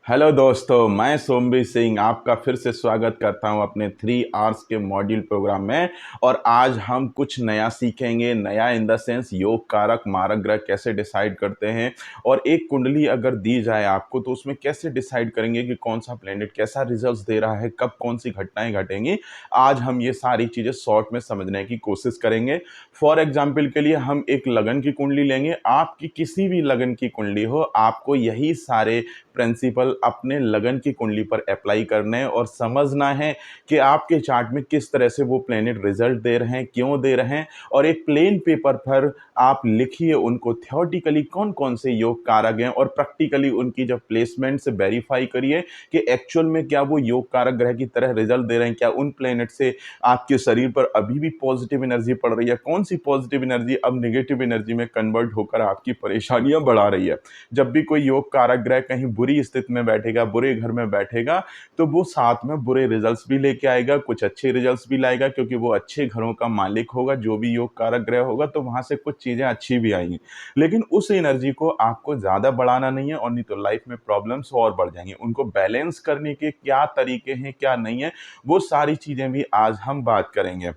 Hello दोस्तों, मैं सोमवीर सिंह आपका फिर से स्वागत करता हूं अपने 3 आवर्स के मॉड्यूल प्रोग्राम में। और आज हम कुछ नया सीखेंगे। नया इन द सेंस योग कारक मारक ग्रह कैसे डिसाइड करते हैं, और एक कुंडली अगर दी जाए आपको तो उसमें कैसे डिसाइड करेंगे कि कौन सा प्लेनेट कैसा रिजल्ट्स दे रहा है, कब कौन सी घटनाएं घटेंगी। आज हम ये सारी चीज़ें शॉर्ट में समझने की कोशिश करेंगे। फॉर एग्जाम्पल के लिए हम एक लगन की कुंडली लेंगे। आपकी किसी भी लगन की कुंडली हो, आपको यही सारे प्रिंसिपल अपने लगन की कुंडली पर अप्लाई करने हैं और समझना है कि आपके चार्ट में किस तरह से वो प्लेनेट रिजल्ट दे रहे हैं, क्यों दे रहे हैं। और एक प्लेन पेपर पर आप लिखिए उनको थ्योरेटिकली कौन कौन से योग कारक हैं, और प्रैक्टिकली उनकी जब प्लेसमेंट से वेरीफाई करिए कि एक्चुअल में क्या वो योग कारक ग्रह की तरह रिजल्ट दे रहे हैं, क्या उन प्लेनेट से आपके शरीर पर अभी भी पॉजिटिव एनर्जी पड़ रही है, कौन सी पॉजिटिव एनर्जी अब नेगेटिव एनर्जी में कन्वर्ट होकर आपकी परेशानियां बढ़ा रही है। जब भी कोई योग कारक ग्रह कहीं बुरी स्थिति में बैठेगा, बुरे घर में बैठेगा, तो वो साथ में बुरे रिजल्ट्स भी लेके आएगा, कुछ अच्छे रिजल्ट्स भी लाएगा, क्योंकि वो अच्छे घरों का मालिक होगा। जो भी योग कारक ग्रह होगा तो वहां से कुछ चीजें अच्छी भी आएंगी, लेकिन उस एनर्जी को आपको ज्यादा बढ़ाना नहीं है, और नहीं तो लाइफ में प्रॉब्लम्स और बढ़ जाएंगी। उनको बैलेंस करने के क्या तरीके हैं, क्या नहीं है, वो सारी चीजें भी आज हम बात करेंगे।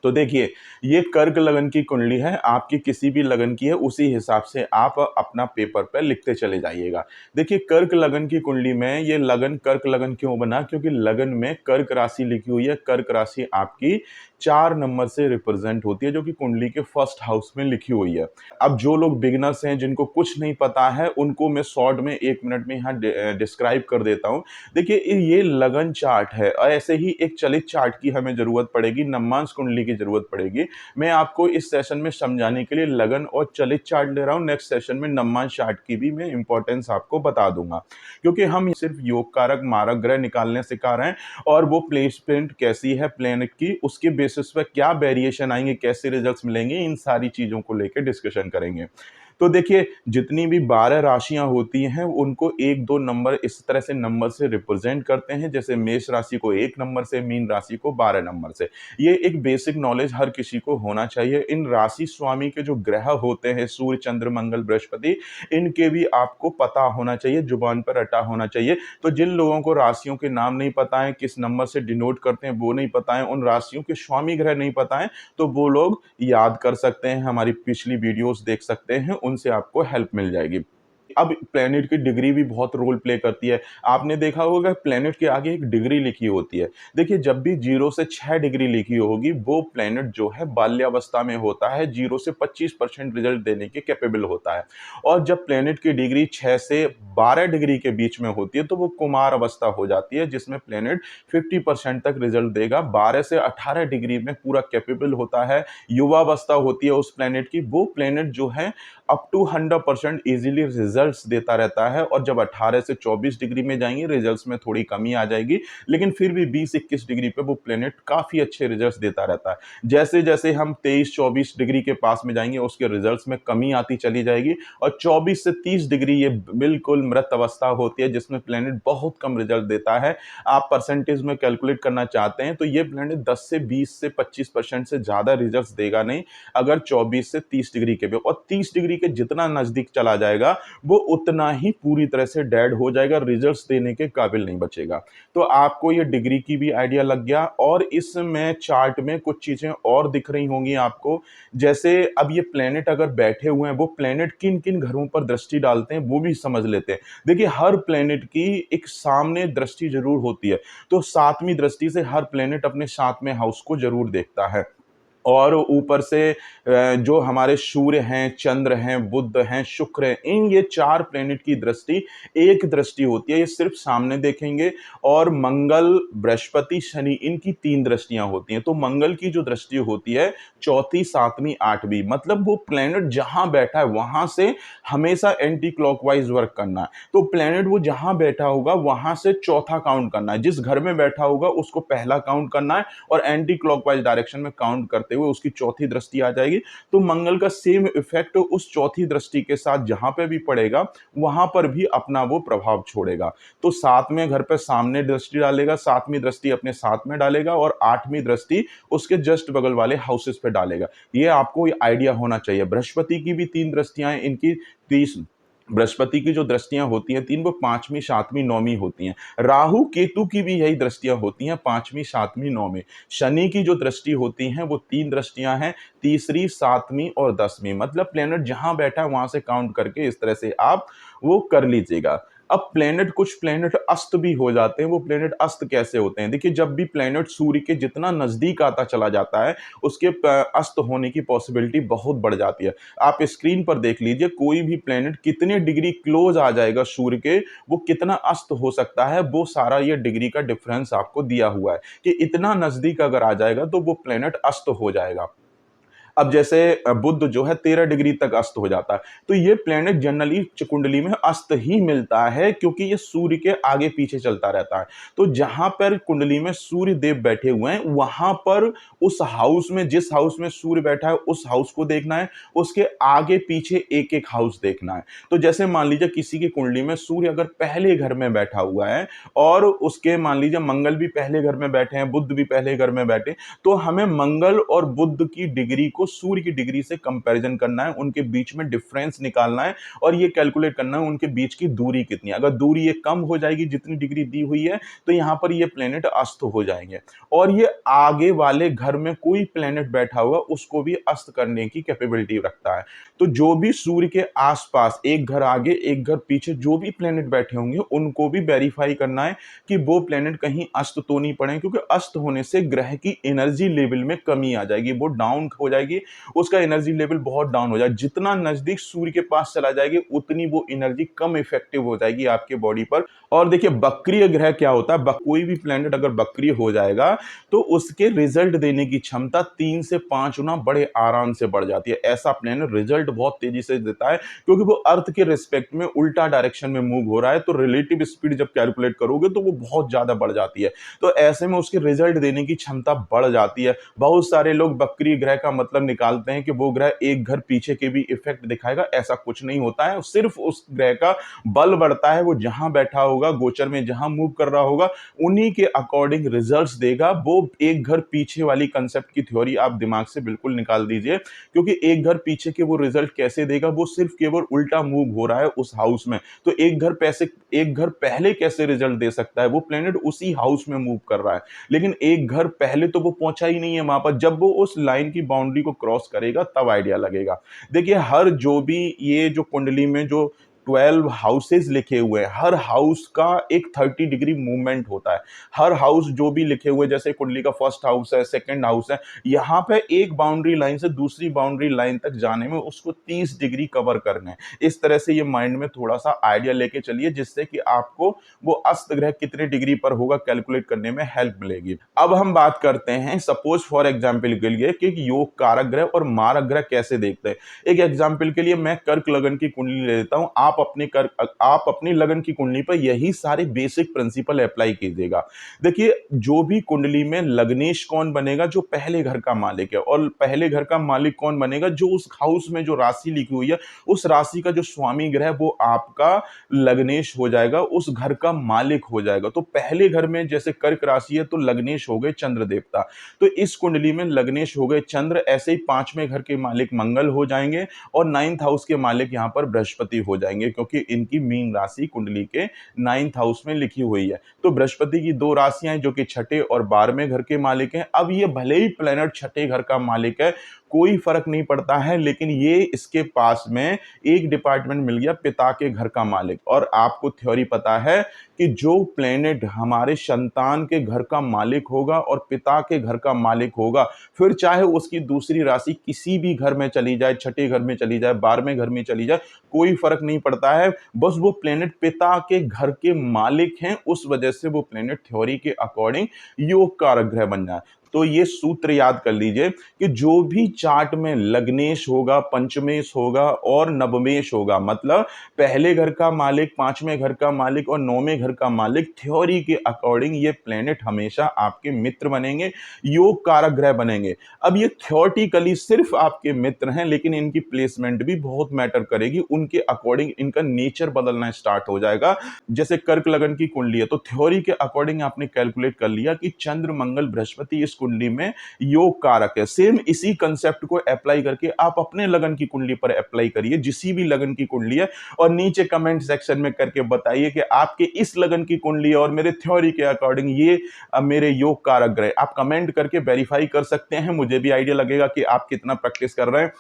तो देखिए, ये कर्क लगन की कुंडली है, आपकी किसी भी लगन की है, उसी हिसाब से आप अपना पेपर पे लिखते चले जाइएगा। देखिए, कर्क लगन की कुंडली में ये लगन कर्क लगन क्यों बना, क्योंकि लगन में कर्क राशि लिखी हुई है। कर्क राशि आपकी 4 नंबर से रिप्रेजेंट होती है, जो कि कुंडली के फर्स्ट हाउस में लिखी हुई है। अब जो लोग बिगिनर्स हैं, जिनको कुछ नहीं पता है, उनको मैं शॉर्ट में 1 मिनट में यहाँ डिस्क्राइब कर देता हूँ। देखिए, ये लगन चार्ट है, और ऐसे ही एक चलित चार्ट की हमें जरूरत पड़ेगी, नवमांश कुंडली की जरूरत पड़ेगी। मैं आपको इस सेशन में समझाने के लिए लगन और चलित चार्ट ले रहा हूं। नेक्स्ट सेशन में नवमांश चार्ट की भी मैं इंपॉर्टेंस आपको बता दूंगा, क्योंकि हम सिर्फ योग कारक मारक ग्रह निकालने सिखा रहे हैं, और वो प्लेसमेंट कैसी है प्लेनेट की, उसके बेसिस पे क्या वेरिएशन आएंगे, कैसे रिजल्ट्स मिलेंगे, इन सारी चीजों को लेकर डिस्कशन करेंगे। तो देखिए, जितनी भी 12 राशियां होती हैं उनको 1 2 नंबर इस तरह से नंबर से रिप्रेजेंट करते हैं। जैसे मेष राशि को 1 नंबर से, मीन राशि को 12 नंबर से। ये एक बेसिक नॉलेज हर किसी को होना चाहिए। इन राशि स्वामी के जो ग्रह होते हैं, सूर्य चंद्र मंगल बृहस्पति, इनके भी आपको पता होना चाहिए, जुबान पर रटा होना चाहिए। तो जिन लोगों को राशियों के नाम नहीं पता है, किस नंबर से डिनोट करते हैं वो नहीं पता है, उन राशियों के स्वामी ग्रह नहीं पता है, तो वो लोग याद कर सकते हैं, हमारी पिछली वीडियोस देख सकते हैं, उनसे आपको हेल्प मिल जाएगी। अब प्लेनेट की डिग्री भी बहुत रोल प्ले करती है। आपने देखा होगा प्लेनेट के आगे एक डिग्री लिखी होती है। देखिए, जब भी 0 से 6 डिग्री लिखी होगी, वो प्लेनेट जो है बाल्यावस्था में होता है, 0 से 25% रिजल्ट देने के कैपेबल होता है। और जब प्लेनेट की डिग्री 6 से 12 डिग्री के बीच में होती है, तो वो कुमार अवस्था हो जाती है, जिसमें प्लेनेट 50% तक रिजल्ट देगा। 12 से 18 डिग्री में पूरा कैपेबल होता है, युवावस्था होती है उस प्लेनेट की। वो प्लेनेट जो है अप टू 100% इजीली रिजल्ट्स देता रहता है। और जब 18 से 24 डिग्री में जाएंगे, रिजल्ट्स में थोड़ी कमी आ जाएगी, लेकिन फिर भी 20 21 डिग्री पे वो प्लेनेट काफी अच्छे रिजल्ट्स देता रहता है। जैसे जैसे हम 23 24 डिग्री के पास में जाएंगे, उसके रिजल्ट्स में कमी आती चली जाएगी, और 24 से 30 डिग्री ये बिल्कुल मृत अवस्था होती है, जिसमें प्लेनेट बहुत कम रिजल्ट देता है। आप परसेंटेज में कैलकुलेट करना चाहते हैं तो ये प्लेनेट 10 से 20 से 25% से ज्यादा रिजल्ट्स देगा नहीं, अगर 24 से 30 डिग्री के भी। और 30 डिग्री के जितना नजदीक चला जाएगा, वो उतना ही पूरी तरह से डेड हो जाएगा, रिजल्ट्स देने के काबिल नहीं बचेगा। तो आपको ये डिग्री की भी आइडिया लग गया। और इसमें चार्ट में कुछ चीजें और दिख रही होंगी आपको। जैसे अब ये प्लेनेट अगर बैठे हुए हैं, वो प्लेनेट किन किन घरों पर दृष्टि डालते हैं वो भी समझ लेते हैं। देखिए, हर प्लेनेट की एक सामने दृष्टि जरूर होती है, तो 7वीं दृष्टि से हर प्लेनेट अपने 7वें हाउस को जरूर देखता है। और ऊपर से जो हमारे सूर्य हैं, चंद्र हैं, बुध हैं, शुक्र हैं, इन ये 4 प्लेनेट की दृष्टि एक दृष्टि होती है, ये सिर्फ सामने देखेंगे। और मंगल, बृहस्पति, शनि, इनकी 3 दृष्टियां होती हैं। तो मंगल की जो दृष्टि होती है, चौथी, 7वीं, 8वीं, मतलब वो प्लेनेट जहां बैठा है वहां से हमेशा एंटी क्लॉकवाइज वर्क करना है। तो प्लेनेट वो जहां बैठा होगा वहां से चौथा काउंट करना है, जिस घर में बैठा होगा उसको पहला काउंट करना है, और एंटी क्लॉकवाइज डायरेक्शन में काउंट करते हुए उसकी चौथी दृष्टि आ जाएगी। तो मंगल का सेम इफेक्ट उस चौथी दृष्टि के साथ जहां पे भी पड़ेगा, वहां पर भी अपना वो प्रभाव छोड़ेगा। तो 7वें घर पे सामने दृष्टि डालेगा, 7वीं दृष्टि अपने साथ में डालेगा, और 8वीं दृष्टि उसके जस्ट बगल वाले हाउसेस पे डालेगा। ये आपको आइडिया होना चाहिए। बृहस्पति की भी 3 दृष्टियां हैं, इनकी 30 बृहस्पति की जो दृष्टियां होती हैं तीन, वो पांचवीं, सातवीं, नौवीं होती हैं। राहु केतु की भी यही दृष्टियां होती हैं, पांचवीं, सातवीं, नौवीं। शनि की जो दृष्टि होती हैं वो तीन दृष्टियां हैं, तीसरी, सातवीं और दसवीं। मतलब प्लेनेट जहां बैठा है वहां से काउंट करके इस तरह से आप वो कर लीजिएगा। अब प्लेनेट, कुछ प्लेनेट अस्त भी हो जाते हैं। वो प्लेनेट अस्त कैसे होते हैं? देखिए, जब भी प्लेनेट सूर्य के जितना नजदीक आता चला जाता है, उसके अस्त होने की पॉसिबिलिटी बहुत बढ़ जाती है। आप स्क्रीन पर देख लीजिए, कोई भी प्लेनेट कितने डिग्री क्लोज आ जाएगा सूर्य के, वो कितना अस्त हो सकता है, वो सारा ये डिग्री का डिफरेंस आपको दिया हुआ है कि इतना नजदीक अगर आ जाएगा तो वो प्लेनेट अस्त हो जाएगा। अब जैसे बुध जो है 13 डिग्री तक अस्त हो जाता है, तो ये प्लेनेट जनरली कुंडली में अस्त ही मिलता है, क्योंकि ये सूर्य के आगे पीछे चलता रहता है। तो जहां पर कुंडली में सूर्य देव बैठे हुए हैं, वहां पर उस हाउस में, जिस हाउस में सूर्य बैठा है उस हाउस को देखना है, उसके आगे पीछे एक एक हाउस देखना है। तो जैसे मान लीजिए किसी की कुंडली में सूर्य अगर पहले घर में बैठा हुआ है, और उसके मान लीजिए मंगल भी पहले घर में बैठे हैं, बुध भी पहले घर में बैठे, तो हमें मंगल और बुध की डिग्री को सूर्य की डिग्री से कंपैरिजन करना है, उनके बीच में डिफरेंस निकालना है, और ये कैलकुलेट करना है उनके बीच की दूरी कितनी है। अगर दूरी ये कम हो जाएगी जितनी डिग्री दी हुई है, तो यहां पर ये प्लेनेट अस्त हो जाएंगे। और ये आगे वाले घर में कोई प्लेनेट बैठा हुआ उसको भी अस्त करने की कैपेबिलिटी रखता है। तो जो भी सूर्य के आसपास, एक घर आगे एक घर पीछे जो भी प्लेनेट बैठे होंगे, उनको भी वेरीफाई करना है कि वो प्लेनेट कहीं अस्त तो नहीं पड़े, क्योंकि अस्त होने से ग्रह की एनर्जी लेवल में कमी आ जाएगी, वो डाउन हो जाएगी, उसका एनर्जी लेवल बहुत डाउन हो जाए। जितना नजदीक सूर्य के पास चला जाएगी उतनी वो एनर्जी कम इफेक्टिव हो जाएगी आपके बॉडी पर। और देखिए, बक्रिय ग्रह क्या होता है? कोई भी प्लेनेट अगर बक्रिय हो जाएगा तो उसके रिजल्ट देने की क्षमता 3 से 5 गुना बड़े आराम से बढ़ जाती है। ऐसा प्लेनेट रिजल्ट बहुत तेजी से देता है, क्योंकि वो अर्थ के रिस्पेक्ट में उल्टा डायरेक्शन में मूव हो रहा है, तो रिलेटिव स्पीड जब कैलकुलेट करोगे तो वो बहुत ज्यादा बढ़ जाती है। तो ऐसे में उसके रिजल्ट देने की क्षमता बढ़ जाती है। बहुत सारे लोग बक्री ग्रह का मतलब निकालते हैं कि वो ग्रह एक घर पीछे के भी इफेक्ट दिखाएगा। ऐसा कुछ नहीं होता है, सिर्फ उस ग्रह का बल बढ़ता है, वो जहां बैठा होगा, गोचर में जहां मूव कर रहा होगा, उन्हीं के अकॉर्डिंग रिजल्ट्स देगा। वो एक घर पीछे वाली कंसेप्ट की थ्योरी आप दिमाग से बिल्कुल निकाल दीजिए, क्योंकि एक घर पीछे के वो रिजल्ट कैसे देगा? वो सिर्फ केवल उल्टा मूव हो रहा है उस हाउस में। तो एक घर पहले कैसे रिजल्ट दे सकता है? वो प्लेनेट उसी हाउस में मूव कर रहा है, लेकिन एक घर पहले तो वो पहुंचा ही नहीं है वहां पर। जब वो उस लाइन की बाउंड्री को क्रॉस करेगा तब आइडिया लगेगा। देखिए, हर जो भी ये जो कुंडली में जो 12 हाउसेस लिखे हुए हैं, हर हाउस का एक 30 डिग्री मूवमेंट होता है। हर हाउस जो भी लिखे हुए, जैसे कुंडली का फर्स्ट हाउस है, सेकंड हाउस है, यहाँ पे एक बाउंड्री लाइन से दूसरी बाउंड्री लाइन तक जाने में उसको 30 डिग्री कवर करना है। इस तरह से ये माइंड में थोड़ा सा आइडिया लेके चलिए, जिससे कि आपको वो अस्त ग्रह कितने डिग्री पर होगा कैलकुलेट करने में हेल्प मिलेगी। अब हम बात करते हैं, सपोज फॉर एग्जाम्पल के लिए, कि योग कारक ग्रह और मारक ग्रह कैसे देखते हैं। एक एग्जाम्पल के लिए मैं कर्क लगन की कुंडली ले लेता हूं। आप अपनी लगन की कुंडली पर यही सारे बेसिक प्रिंसिपल अप्लाई कीजिएगा। देखिए, जो भी कुंडली में लग्नेश कौन बनेगा? जो पहले घर का मालिक है। और पहले घर का मालिक कौन बनेगा? जो उस हाउस में जो राशि लिखी हुई है, उस राशि का जो स्वामी ग्रह, वो आपका लग्नेश हो जाएगा, उस घर का मालिक हो जाएगा। तो पहले घर में जैसे कर्क राशि है, तो लग्नेश हो गए चंद्र देवता। तो इस कुंडली में लग्नेश हो गए चंद्र। ऐसे ही पांचवें घर के मालिक मंगल हो जाएंगे, और 9th हाउस के मालिक यहां पर बृहस्पति हो जाएंगे, क्योंकि इनकी मीन राशि कुंडली के 9th हाउस में लिखी हुई है। तो बृहस्पति की दो राशियां हैं जो कि छठे और 12वें घर के मालिक हैं। अब ये भले ही प्लेनेट छठे घर का मालिक है, कोई फर्क नहीं पड़ता है, लेकिन ये इसके पास में एक डिपार्टमेंट मिल गया, पिता के घर का मालिक। और आपको थ्योरी पता है कि जो प्लेनेट हमारे संतान के घर का मालिक होगा और पिता के घर का मालिक होगा, फिर चाहे उसकी दूसरी राशि किसी भी घर में चली जाए, छठे घर में चली जाए, 12वें घर में चली जाए, कोई फर्क नहीं पड़ता है। बस वो प्लेनेट पिता के घर के मालिक हैं, उस वजह से वो प्लेनेट थ्योरी के अकॉर्डिंग योग कारक ग्रह बन जाए। तो ये सूत्र याद कर लीजिए कि जो भी चार्ट में लग्नेश होगा, पंचमेश होगा और नवमेश होगा, मतलब पहले घर का मालिक, पांचवें घर का मालिक और 9वें घर का मालिक, थ्योरी के अकॉर्डिंग ये प्लेनेट हमेशा आपके मित्र बनेंगे, योग कारक ग्रह बनेंगे। अब ये थ्योरेटिकली सिर्फ आपके मित्र हैं, लेकिन इनकी प्लेसमेंट भी बहुत मैटर करेगी। उनके अकॉर्डिंग इनका नेचर बदलना स्टार्ट हो जाएगा। जैसे कर्क लगन की कुंडली है, तो थ्योरी के अकॉर्डिंग आपने कैलकुलेट कर लिया कि चंद्र, मंगल, बृहस्पति इस कुंडली में योग कारक है। सेम इसी कंसेप्ट को अप्लाई करके आप अपने लगन की कुंडली पर अप्लाई करिए, जिसी भी लगन की कुंडली है, और नीचे कमेंट सेक्शन में करके बताइए कि आपके इस लगन की कुंडली और मेरे थ्योरी के अकॉर्डिंग ये मेरे योग कारक ग्रह। आप कमेंट करके वेरीफाई कर सकते हैं, मुझे भी आइडिया लगेगा कि आप कितना प्रैक्टिस कर रहे हैं।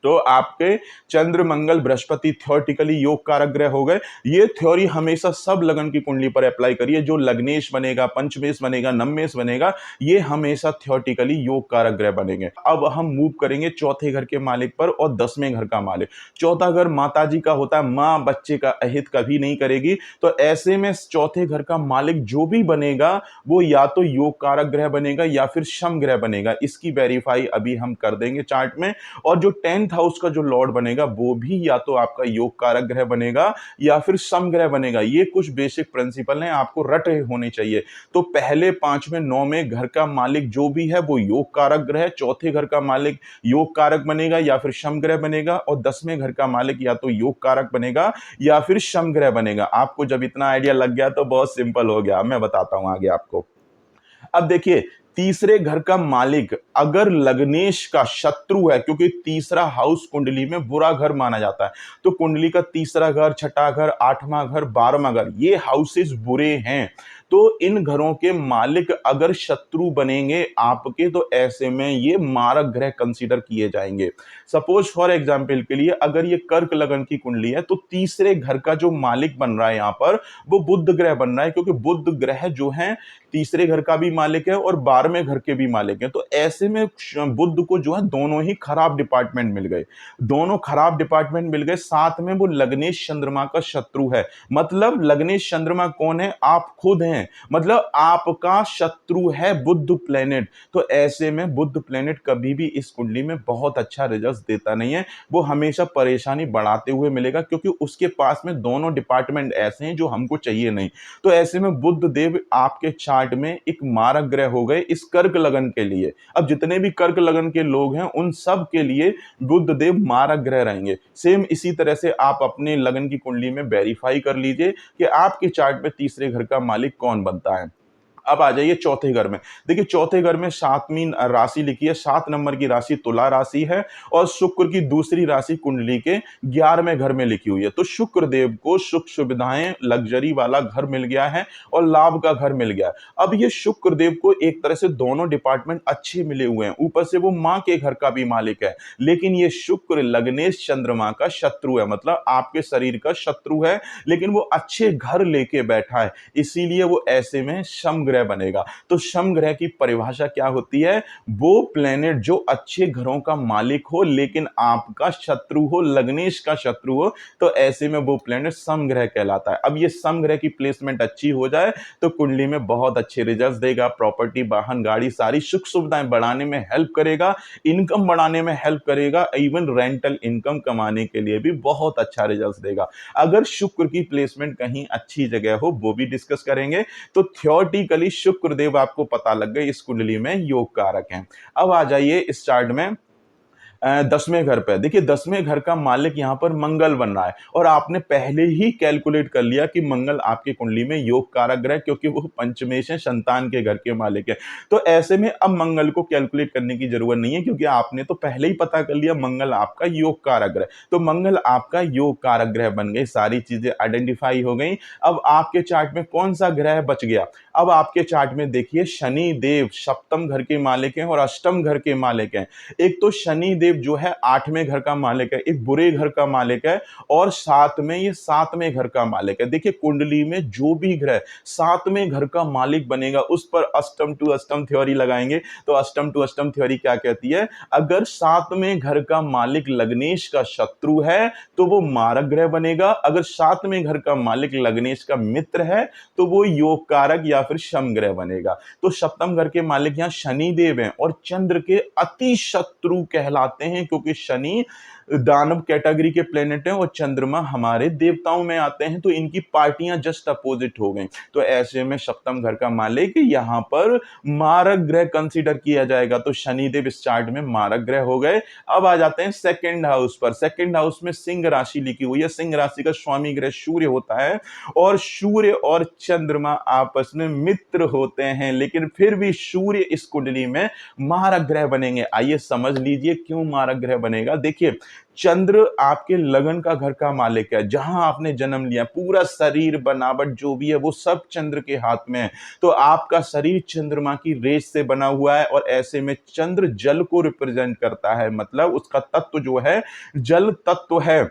तो आपके चंद्र मंगल बृहस्पति थ्योरेटिकली योग कारक ग्रह हो गए। ये थ्योरी हमेशा सब लगन की कुंडली पर अप्लाई करिए। जो लग्नेश बनेगा, पंचमेश बनेगा, नवमेश बनेगा, ये हमेशा थ्योरेटिकली योग कारक ग्रह बनेंगे। अब हम मूव करेंगे चौथे घर के मालिक पर और 10वें घर का मालिक। चौथा घर माता जी का होता है, मां बच्चे का अहित कभी नहीं करेगी। तो ऐसे में चौथे घर का मालिक जो भी बनेगा वो या तो योग कारक ग्रह बनेगा या फिर शम ग्रह बनेगा। इसकी वेरीफाई अभी हम कर देंगे चार्ट में। और जो 10th हाउस का जो लॉर्ड बनेगा वो भी या तो आपका योग कारक ग्रह बनेगा या फिर सम ग्रह बनेगा। ये कुछ बेसिक प्रिंसिपल हैं, आपको रटे होने चाहिए। तो पहले 5वें 9वें घर का मालिक जो भी है वो योग कारक ग्रह, चौथे घर का मालिक योग कारक बनेगा या फिर शम ग्रह बनेगा, और 10वें घर का मालिक या तो योग कारक बनेगा या फिर शम ग्रह बनेगा। आपको जब इतना आइडिया लग गया तो बहुत सिंपल हो गया। मैं बताता हूं आगे आपको। अब देखिए, तीसरे घर का मालिक अगर लग्नेश का शत्रु है, क्योंकि तीसरा हाउस कुंडली में बुरा घर माना जाता है, तो कुंडली का तीसरा घर, छठा घर, 8वां घर, 12वां घर, ये हाउसेस बुरे हैं। तो इन घरों के मालिक अगर शत्रु बनेंगे आपके, तो ऐसे में ये मारक ग्रह कंसीडर किए जाएंगे। सपोज फॉर एग्जांपल के लिए अगर ये कर्क लगन की कुंडली है, तो तीसरे घर का जो मालिक बन रहा है यहां पर वो बुध ग्रह बन रहा है, क्योंकि बुध ग्रह जो है तीसरे घर का भी मालिक है और 12वें घर के भी मालिक हैं। तो ऐसे में बुध को जो है दोनों ही खराब डिपार्टमेंट मिल गए, दोनों खराब डिपार्टमेंट मिल गए। साथ में वो लग्नेश चंद्रमा का शत्रु है। मतलब लग्नेश चंद्रमा कौन है? आप खुद हैं। मतलब आपका शत्रु है बुध प्लेनेट। तो ऐसे में बुध प्लेनेट कभी भी इस कुंडली में बहुत अच्छा रिजल्ट देता नहीं है, वो हमेशा परेशानी बढ़ाते हुए मिलेगा, क्योंकि उसके पास में दोनों डिपार्टमेंट ऐसे हैं जो हमको चाहिए नहीं। तो ऐसे में बुध देव आपके चार्ट में एक मारक ग्रह हो गए इस कर्क लगन के लिए। अब जितने भी कर्क लगन के लोग हैं उन सब के लिए बुध देव मारक ग्रह रहेंगे। सेम इसी तरह से आप अपने लगन की कुंडली में वेरीफाई कर लीजिए कि आपके चार्ट में तीसरे घर का मालिक कौन बनता है। अब आ जाइए चौथे घर में। देखिए चौथे घर में 7वीं राशि लिखी है, 7 नंबर की राशि तुला राशि है, और शुक्र की दूसरी राशि कुंडली के 11वें घर में लिखी हुई है। तो शुक्र देव को सुख सुविधाएं, लग्जरी वाला घर मिल गया है और लाभ का घर मिल गया है। अब ये शुक्र देव को एक तरह से दोनों डिपार्टमेंट अच्छे मिले हुए हैं, ऊपर से वो मां के घर का भी मालिक है। लेकिन ये शुक्र लग्नेश चंद्रमा का शत्रु है, मतलब आपके शरीर का शत्रु है, लेकिन वो अच्छे घर लेके बैठा है, इसीलिए वो ऐसे में शम ग्रह बनेगा। तो शम ग्रह की परिभाषा क्या होती है? वो प्लेनेट जो अच्छे घरों का मालिक हो लेकिन आपका शत्रु हो, लग्नेश का शत्रु हो, तो ऐसे में वो प्लेनेट सम ग्रह कहलाता है। अब ये सम ग्रह की प्लेसमेंट अच्छी हो जाए तो कुंडली में बहुत अच्छे रिजल्ट देगा। प्रॉपर्टी, वाहन, गाड़ी, सारी सुख सुविधाएं बढ़ाने में हेल्प करेगा, इनकम बढ़ाने में हेल्प करेगा, इवन रेंटल इनकम कमाने के लिए भी बहुत अच्छा रिजल्ट देगा। अगर शुक्र की प्लेसमेंट कहीं अच्छी जगह हो वो भी डिस्कस करेंगे। तो थ्योरेटिकली शुक्र देव आपको पता लग गए इस कुंडली में योग कारक हैं। अब आ जाइए इस चार्ट में 10वें घर पे। देखिए 10वें घर का मालिक यहां पर मंगल बन रहा है, और आपने पहले ही कैलकुलेट कर लिया कि मंगल आपकी कुंडली में योग कारक ग्रह, क्योंकि वो पंचमेश है, संतान के घर के मालिक है। तो ऐसे में अब मंगल को कैलकुलेट करने की जरूरत नहीं है, क्योंकि आपने तो पहले ही पता कर लिया मंगल आपका योग कारक ग्रह। तो मंगल आपका योग कारक ग्रह बन गए, सारी चीजें आइडेंटिफाई हो गई। अब आपके चार्ट में कौन सा ग्रह बच गया? अब आपके चार्ट में देखिए शनि देव सप्तम घर के मालिक हैं और अष्टम घर के मालिक हैं। एक तो शनि देव जो है 8वें घर का मालिक है, एक बुरे घर का मालिक है, और साथ में ये 7वें घर का मालिक है। देखिए कुंडली में जो भी ग्रह 7वें घर का मालिक बनेगा उस पर अष्टम टू अष्टम थ्योरी लगाएंगे। तो अष्टम टू अष्टम थ्योरी क्या कहती है? अगर 7वें घर का मालिक लग्नेश का शत्रु है तो वो मारक ग्रह बनेगा, अगर 7वें घर का मालिक लग्नेश का मित्र है तो वो योग कारक या फिर शम ग्रह बनेगा। तो सप्तम घर के मालिक यहां शनि देव हैं और चंद्र के अति शत्रु कहलाते हैं, क्योंकि शनि दानव कैटेगरी के प्लेनेट हैं और चंद्रमा हमारे देवताओं में आते हैं, तो इनकी पार्टियां जस्ट अपोजिट हो गई। तो ऐसे में सप्तम घर का मालिक यहाँ पर मारक ग्रह कंसीडर किया जाएगा। तो शनिदेव इस चार्ट में मारक ग्रह हो गए। अब आ जाते हैं सेकंड हाउस पर। सेकंड हाउस में सिंह राशि लिखी हुई है। सिंह राशि का स्वामी ग्रह सूर्य होता है और सूर्य और चंद्रमा आपस में मित्र होते हैं, लेकिन फिर भी सूर्य इस कुंडली में मारक ग्रह बनेंगे। आइए समझ लीजिए क्यों मारक ग्रह बनेगा। देखिए, चंद्र आपके लगन का घर का मालिक है, जहां आपने जन्म लिया, पूरा शरीर बनावट जो भी है वो सब चंद्र के हाथ में है। तो आपका शरीर चंद्रमा की रेस से बना हुआ है और ऐसे में चंद्र जल को रिप्रेजेंट करता है, मतलब उसका तत्व जो है जल तत्व है।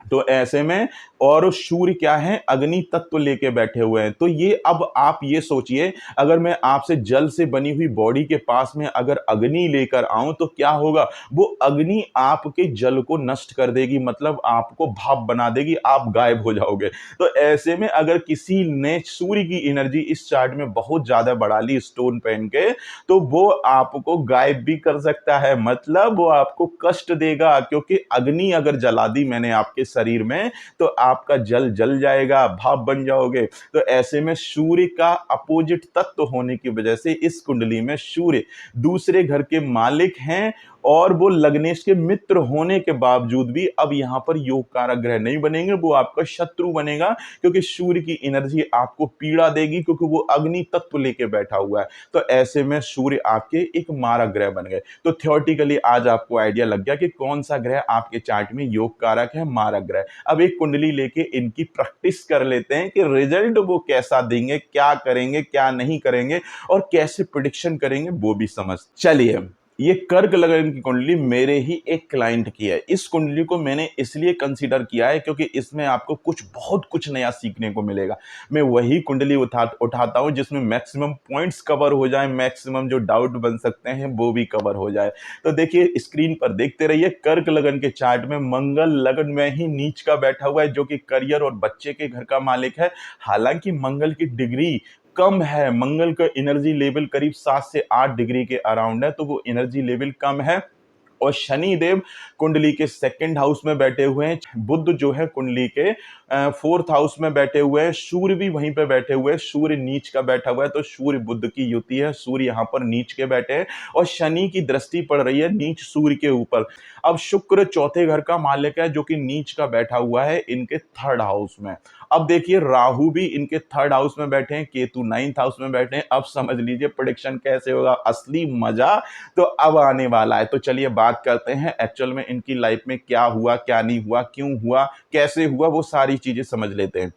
तो ऐसे में और सूर्य क्या है, अग्नि तत्व लेके बैठे हुए हैं। तो ये अब आप ये सोचिए, अगर मैं आपसे जल से बनी हुई बॉडी के पास में अगर अग्नि लेकर आऊं तो क्या होगा, वो अग्नि आपके जल को नष्ट कर देगी, मतलब आपको भाप बना देगी, आप गायब हो जाओगे। तो ऐसे में अगर किसी ने सूर्य की एनर्जी इस चार्ट में बहुत ज्यादा बढ़ा ली स्टोन पहन के, तो वो आपको गायब भी कर सकता है, मतलब वो आपको कष्ट देगा, क्योंकि अग्नि अगर जला दी मैंने आपके शरीर में तो आपका जल जल जाएगा, भाप बन जाओगे। तो ऐसे में सूर्य का अपोजिट तत्व होने की वजह से इस कुंडली में सूर्य दूसरे घर के मालिक हैं और वो लग्नेश के मित्र होने के बावजूद भी अब यहां पर योग कारक ग्रह नहीं बनेंगे, वो आपका शत्रु बनेगा, क्योंकि सूर्य की एनर्जी आपको पीड़ा देगी, क्योंकि वो अग्नि तत्व लेके बैठा हुआ है। तो ऐसे में सूर्य आपके एक मारक ग्रह बन गए। तो थ्योरेटिकली आज आपको आइडिया लग गया कि कौन सा ग्रह आपके चार्ट में योग कारक है, मारक ग्रह। अब एक कुंडली लेके इनकी प्रैक्टिस कर लेते हैं कि रिजल्ट वो कैसा देंगे, क्या करेंगे, क्या नहीं करेंगे और कैसे प्रिडिक्शन करेंगे, वो भी समझ। चलिए, ये कर्क लगन की कुंडली मेरे ही एक क्लाइंट की है। इस कुंडली को मैंने इसलिए कंसीडर किया है क्योंकि इसमें आपको बहुत कुछ नया सीखने को मिलेगा। मैं वही कुंडली उठाता हूं जिसमें मैक्सिमम पॉइंट्स कवर हो जाए, मैक्सिमम जो डाउट बन सकते हैं वो भी कवर हो जाए। तो देखिए, स्क्रीन पर देखते रहिए। कर्क लगन के चार्ट में मंगल लगन में ही नीच का बैठा हुआ है, जो कि करियर और बच्चे के घर का मालिक है। हालांकि मंगल की डिग्री कम है, मंगल का एनर्जी लेवल करीब 7 से 8 डिग्री के अराउंड है, तो वो एनर्जी लेवल कम है। और शनि देव कुंडली के सेकंड हाउस में बैठे हुए हैं। बुध जो है कुंडली के फोर्थ हाउस में बैठे हुए हैं। सूर्य भी वहीं पे बैठे हुए हैं। सूर्य नीच का बैठा हुआ है, तो सूर्य बुध की युति है। सूर्य यहाँ पर नीच के बैठे हैं और शनि की दृष्टि पड़ रही है नीच सूर्य के ऊपर। अब शुक्र चौथे घर का मालिक है, जो कि नीच का बैठा हुआ है इनके थर्ड हाउस में। अब देखिए, राहु भी इनके थर्ड हाउस में बैठे हैं, केतु नाइन्थ हाउस में बैठे हैं। अब समझ लीजिए प्रेडिक्शन कैसे होगा, असली मजा तो अब आने वाला है। तो चलिए बात करते हैं एक्चुअल में इनकी लाइफ में क्या हुआ, क्या नहीं हुआ, क्यों हुआ, कैसे हुआ, वो सारी चीजें समझ लेते हैं।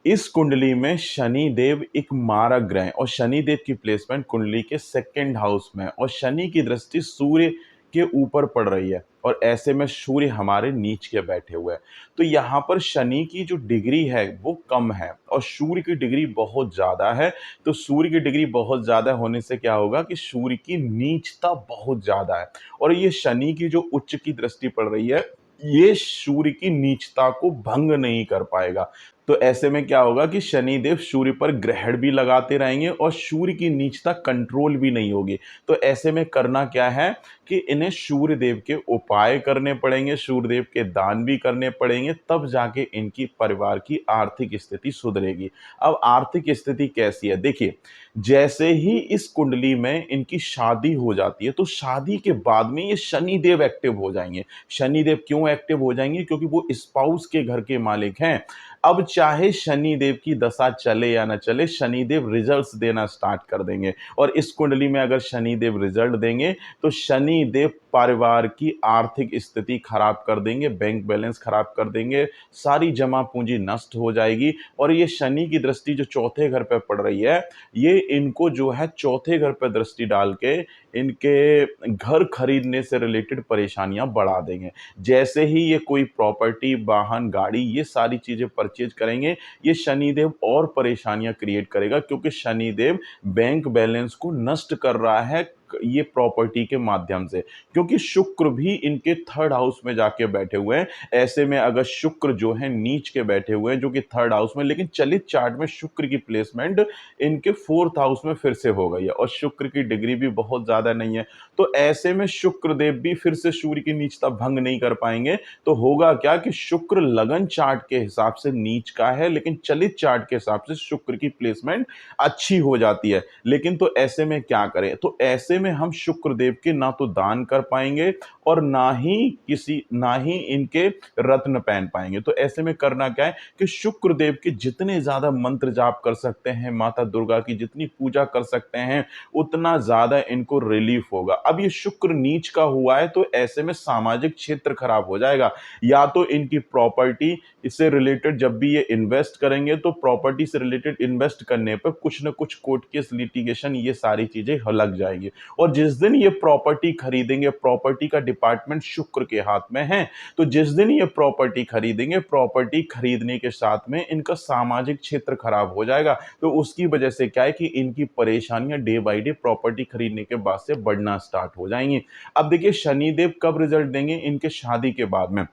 इस कुंडली में शनि देव एक मारक ग्रह है और शनि देव की प्लेसमेंट कुंडली के सेकंड हाउस में है और शनि की दृष्टि सूर्य के ऊपर पड़ रही है और ऐसे में सूर्य हमारे नीच के बैठे हुए हैं। तो यहाँ पर शनि की जो डिग्री है वो कम है और सूर्य की डिग्री बहुत ज्यादा है। तो सूर्य की डिग्री बहुत ज्यादा होने से क्या होगा कि सूर्य की नीचता बहुत ज्यादा है और ये शनि की जो उच्च की दृष्टि पड़ रही है, ये सूर्य की नीचता को भंग नहीं कर पाएगा। तो ऐसे में क्या होगा कि शनिदेव सूर्य पर ग्रहण भी लगाते रहेंगे और सूर्य की नीचता कंट्रोल भी नहीं होगी। तो ऐसे में करना क्या है कि इन्हें सूर्य देव के उपाय करने पड़ेंगे, सूर्य देव के दान भी करने पड़ेंगे, तब जाके इनकी परिवार की आर्थिक स्थिति सुधरेगी। अब आर्थिक स्थिति कैसी है, देखिए, जैसे ही इस कुंडली में इनकी शादी हो जाती है तो शादी के बाद में ये शनिदेव एक्टिव हो जाएंगे। शनिदेव क्यों एक्टिव हो जाएंगे, क्योंकि वो स्पाउस के घर के मालिक हैं। अब चाहे शनिदेव की दशा चले या ना चले, शनिदेव रिजल्ट्स देना स्टार्ट कर देंगे और इस कुंडली में अगर शनिदेव रिजल्ट देंगे तो शनिदेव परिवार की आर्थिक स्थिति खराब कर देंगे, बैंक बैलेंस खराब कर देंगे, सारी जमा पूंजी नष्ट हो जाएगी। और ये शनि की दृष्टि जो चौथे घर पे पड़ रही है, ये इनको जो है चौथे घर पे दृष्टि डाल के इनके घर खरीदने से रिलेटेड परेशानियां बढ़ा देंगे। जैसे ही ये कोई प्रॉपर्टी, वाहन, गाड़ी, ये सारी चीजें परचेज करेंगे, ये शनिदेव और परेशानियां क्रिएट करेगा, क्योंकि शनिदेव बैंक बैलेंस को नष्ट कर रहा है, ये प्रॉपर्टी के माध्यम से, क्योंकि शुक्र भी इनके थर्ड हाउस में जाके बैठे हुए हैं। ऐसे में अगर शुक्र जो है नीच के बैठे हुए हैं जो कि थर्ड हाउस में, लेकिन चलित चार्ट में शुक्र की प्लेसमेंट इनके फोर्थ हाउस में फिर से हो गई है और शुक्र की डिग्री भी बहुत ज्यादा नहीं है। तो ऐसे में शुक्र देव भी फिर से सूर्य की नीचता भंग नहीं कर पाएंगे। तो होगा क्या कि शुक्र लगन चार्ट के हिसाब से नीच का है, लेकिन चलित चार्ट के हिसाब से शुक्र की प्लेसमेंट अच्छी हो जाती है। लेकिन तो ऐसे में क्या करें? तो ऐसे में हम शुक्र देव के ना तो दान कर पाएंगे और ना ही इनके रत्न पहन पाएंगे। तो ऐसे में करना क्या है कि शुक्र देव के जितने ज्यादा मंत्र जाप कर सकते हैं, माता दुर्गा की जितनी पूजा कर सकते हैं, उतना ज्यादा इनको रिलीफ होगा। अब ये शुक्र नीच का हुआ है तो ऐसे में सामाजिक क्षेत्र खराब हो जाएगा। या तो इनकी प्रॉपर्टी, इससे रिलेटेड जब भी ये इन्वेस्ट करेंगे तो प्रॉपर्टी से रिलेटेड इन्वेस्ट करने पर कुछ ना कुछ कोर्ट केस, लिटिगेशन, ये सारी चीजें लग जाएंगी। और जिस दिन ये प्रॉपर्टी खरीदेंगे, प्रॉपर्टी का डिपार्टमेंट शुक्र के हाथ में है, तो जिस दिन ये प्रॉपर्टी खरीदेंगे, प्रॉपर्टी खरीदने के साथ में इनका सामाजिक क्षेत्र खराब हो जाएगा। तो उसकी वजह से क्या है कि इनकी परेशानियां डे बाय डे प्रॉपर्टी खरीदने के बाद से बढ़ना स्टार्ट हो जाएंगी। अब देखिए शनिदेव कब रिजल्ट देंगे? इनके शादी के बाद में।